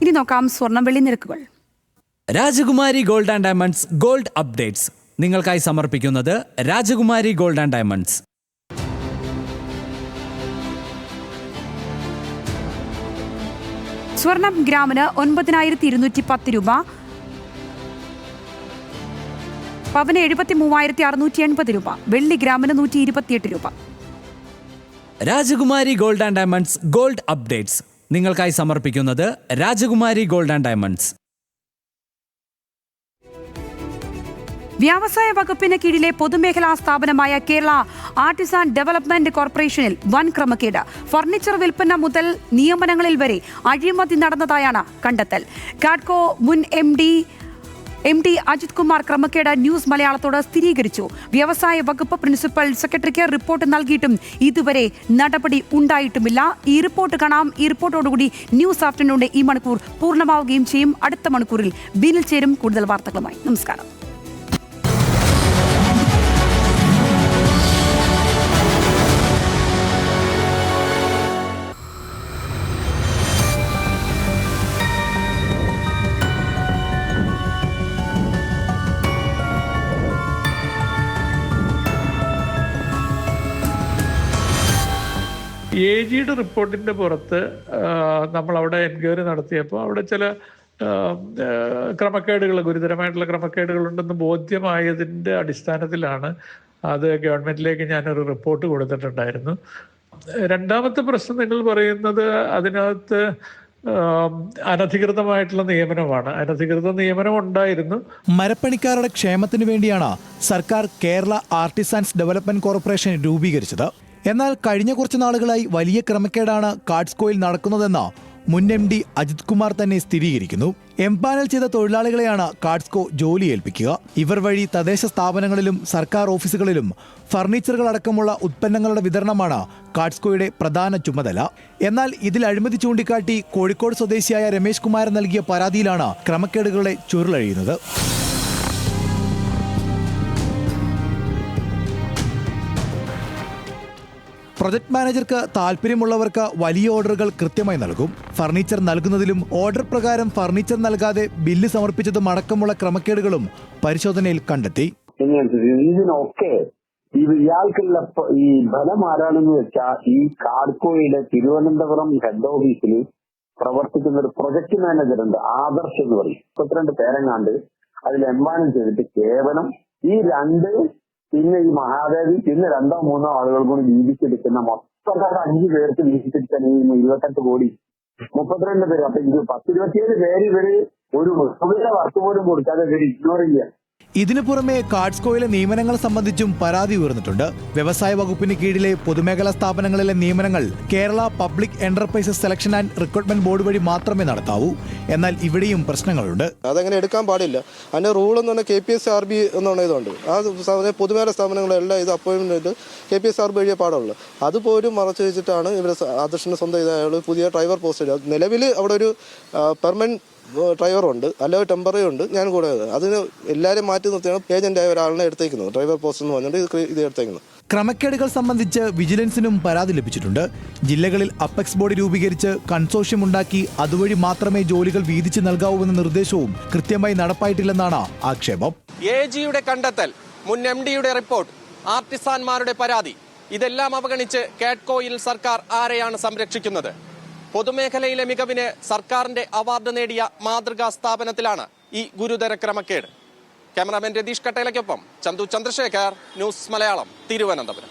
ഇനി നോക്കാം സ്വർണം വെള്ളി നിരക്കുകൾ. രാജകുമാരി gold and diamonds gold updates നിങ്ങൾക്കായി സമർപ്പിക്കുന്നത് രാജകുമാരി ഗോൾഡ് ആൻഡ് ഡയമണ്ട്സ്. സ്വർണം ഗ്രാമിന് 9,210 രൂപ, പവന് 73,680 രൂപ, വെള്ളി ഗ്രാമിന് 128 രൂപ. രാജകുമാരി gold and diamonds gold updates നിങ്ങൾക്കായി സമർപ്പിക്കുന്നത് രാജകുമാരി ഗോൾഡ് ആൻഡ് ഡയമണ്ട്സ്. വ്യവസായ വകുപ്പിന് കീഴിലെ പൊതുമേഖലാ സ്ഥാപനമായ കേരള ആർട്ടിസാൻ ഡെവലപ്മെന്റ് കോർപ്പറേഷനിൽ വൻ ക്രമക്കേട്. ഫർണിച്ചർ വിൽപ്പന മുതൽ നിയമനങ്ങളിൽ വരെ അഴിമതി നടന്നതായാണ് കണ്ടെത്തൽ. കാഡ്കോ മുൻ എം ഡി അജിത് കുമാർ ക്രമക്കേട് ന്യൂസ് മലയാളത്തോട് സ്ഥിരീകരിച്ചു. വ്യവസായ വകുപ്പ് പ്രിൻസിപ്പൽ സെക്രട്ടറിക്ക് റിപ്പോർട്ട് നൽകിയിട്ടും ഇതുവരെ നടപടി ഉണ്ടായിട്ടുമില്ല. ഈ റിപ്പോർട്ട് കാണാം. ഈ റിപ്പോർട്ടോടുകൂടി ന്യൂസ് ആഫ്റ്റർനൂണിന്റെ ഈ മണിക്കൂർ പൂർണ്ണമാവുകയും ചെയ്യും. അടുത്ത മണിക്കൂറിൽ ബിനിൽ ചേരും കൂടുതൽ വാർത്തകളുമായി. നമസ്കാരം. AGയുടെ റിപ്പോർട്ടിന്റെ പുറത്ത് നമ്മൾ അവിടെ എൻക്വയറി നടത്തിയപ്പോൾ അവിടെ ചില ക്രമക്കേടുകൾ, ഗുരുതരമായിട്ടുള്ള ക്രമക്കേടുകൾ ഉണ്ടെന്ന് ബോധ്യമായതിൻ്റെ അടിസ്ഥാനത്തിലാണ് അത് ഗവൺമെന്റിലേക്ക് ഞാനൊരു റിപ്പോർട്ട് കൊടുത്തിട്ടുണ്ടായിരുന്നു. രണ്ടാമത്തെ പ്രശ്നം നിങ്ങൾ പറയുന്നത് അതിനകത്ത് അനധികൃതമായിട്ടുള്ള നിയമനമാണ്. അനധികൃത നിയമനം ഉണ്ടായിരുന്നു. മരപ്പണിക്കാരുടെ ക്ഷേമത്തിനു വേണ്ടിയാണ് സർക്കാർ കേരള ആർട്ടിസാൻസ് ഡെവലപ്മെന്റ് കോർപ്പറേഷൻ രൂപീകരിച്ചത്. എന്നാൽ കഴിഞ്ഞ കുറച്ച് നാളുകളായി വലിയ ക്രമക്കേടാണ് കാഡ്സ്കോയിൽ നടക്കുന്നതെന്ന് മുൻ MD അജിത് കുമാർ തന്നെ സ്ഥിരീകരിക്കുന്നു. എംപാനൽ ചെയ്ത തൊഴിലാളികളെയാണ് കാഡ്സ്കോ ജോലി ഏൽപ്പിക്കുക. ഇവർ വഴി തദ്ദേശ സ്ഥാപനങ്ങളിലും സർക്കാർ ഓഫീസുകളിലും ഫർണിച്ചറുകൾ അടക്കമുള്ള ഉത്പന്നങ്ങളുടെ വിതരണമാണ് കാഡ്സ്കോയുടെ പ്രധാന ചുമതല. എന്നാൽ ഇതിൽ അഴിമതി ചൂണ്ടിക്കാട്ടി കോഴിക്കോട് സ്വദേശിയായ രമേശ് കുമാരൻ നൽകിയ പരാതിയിലാണ് ക്രമക്കേടുകളുടെ ചുരുളഴിയുന്നത്. പ്രൊജക്ട് മാനേജർക്ക് താല്പര്യമുള്ളവർക്ക് വലിയ ഓർഡറുകൾ കൃത്യമായി നൽകും. ഫർണിച്ചർ നൽകുന്നതിലും ഓർഡർ പ്രകാരം ഫർണിച്ചർ നൽകാതെ ബില്ല് സമർപ്പിച്ചതും അടക്കമുള്ള ക്രമക്കേടുകളും പരിശോധനയിൽ കണ്ടെത്തി. ഇതിനൊക്കെ ഇയാൾക്കുള്ള ഈ ബലം ആരാണെന്ന് വെച്ചാൽ ഈ കാഡ്കോയിലെ തിരുവനന്തപുരം ഹെഡ് ഓഫീസിൽ പ്രവർത്തിക്കുന്ന ഒരു പ്രൊജക്ട് മാനേജർ ഉണ്ട്, ആദർശ് എന്ന് പറയും. 32 പേരെങ്ങാണ്ട് അതിൽ എംപാനൽ ചെയ്തിട്ട് കേവലം ഈ പിന്നെ ഈ മഹാദേവി പിന്നെ 2-3 ആളുകൾ കൂടി വീതിച്ചെടുക്കുന്ന മൊത്തം 5 പേർക്ക് വീതിച്ചെടുക്കാൻ ഈ 28 കോടി 32 പേര്. അപ്പൊ ഇത് 10-27 പേര് ഇവര് ഒരു വർക്ക് പോലും കൊടുക്കാതെ ഇവര് ഇഗ്നോർ ചെയ്യാൻ. ഇതിനു പുറമെ കാഡ്സ്കോയിലെ നിയമനങ്ങൾ സംബന്ധിച്ചും പരാതി ഉയർന്നിട്ടുണ്ട്. വ്യവസായ വകുപ്പിന് കീഴിലെ പൊതുമേഖലാ സ്ഥാപനങ്ങളിലെ നിയമനങ്ങൾ Kerala public enterprises selection and recruitment board വഴി മാത്രമേ നടത്താവൂ. എന്നാൽ ഇവിടെയും പ്രശ്നങ്ങളുണ്ട്. അതങ്ങനെ എടുക്കാൻ പാടില്ല. അതിന്റെ റൂൾ എന്ന് പറഞ്ഞാൽ KPSRB എന്നുള്ള ഇതുണ്ട്. ആ പൊതുമേഖലാ സ്ഥാപനങ്ങളെല്ലാം ഇത് അപ്പോയിന്റ്മെന്റ് KPSRB വഴിയേ പാടുള്ളൂ. അതുപോലും മറച്ചു വെച്ചിട്ടാണ് ഇവർ ആദർശിന് സ്വന്തം ഇതായാലും പുതിയ ഡ്രൈവർ പോസ്റ്റ്. നിലവിൽ അവിടെ ഒരു പെർമനന്റ് ഡ്രൈവറുണ്ട്, അല്ലെങ്കിൽ ടെമ്പററി ഉണ്ട്. ഞാൻ കൂടെ അതിന് എല്ലാവരും മാറ്റി നിർത്തിയാണ് ഏജന്റായ ഒരാളിനെ എടുത്തേക്കുന്നത്. ഡ്രൈവർ പോസ്റ്റ് എന്ന് പറഞ്ഞിട്ട് ഇത് എടുത്തേക്കുന്നത്. ക്രമക്കേടുകൾ സംബന്ധിച്ച് വിജിലൻസിനും പരാതി ലഭിച്ചിട്ടുണ്ട്. ജില്ലകളിൽ അപ്പെക്സ് ബോർഡ് രൂപീകരിച്ച് കൺസോർഷ്യം ഉണ്ടാക്കി അതുവഴി മാത്രമേ ജോലികൾ വീതിച്ച് നൽകാവൂവെന്ന നിർദ്ദേശവും കൃത്യമായി നടപ്പായിട്ടില്ലെന്നാണ് ആക്ഷേപം. AGയുടെ കണ്ടെത്തൽ, മുൻ MDയുടെ റിപ്പോർട്ട്, ആർട്ടിസാൻമാരുടെ പരാതി, ഇതെല്ലാം അവഗണിച്ച് കാഡ്കോയിൽ സർക്കാർ ആരെയാണ് സംരക്ഷിക്കുന്നത്? പൊതുമേഖലയിലെ മികവിന് സർക്കാരിന്റെ അവാർഡ് നേടിയ മാതൃകാ സ്ഥാപനത്തിലാണ് ഈ ഗുരുതര ക്രമക്കേട്. ക്യാമറാമാൻ രതീഷ് കട്ടേലയ്ക്കൊപ്പം ചന്തു ചന്ദ്രശേഖർ, ന്യൂസ് മലയാളം, തിരുവനന്തപുരം.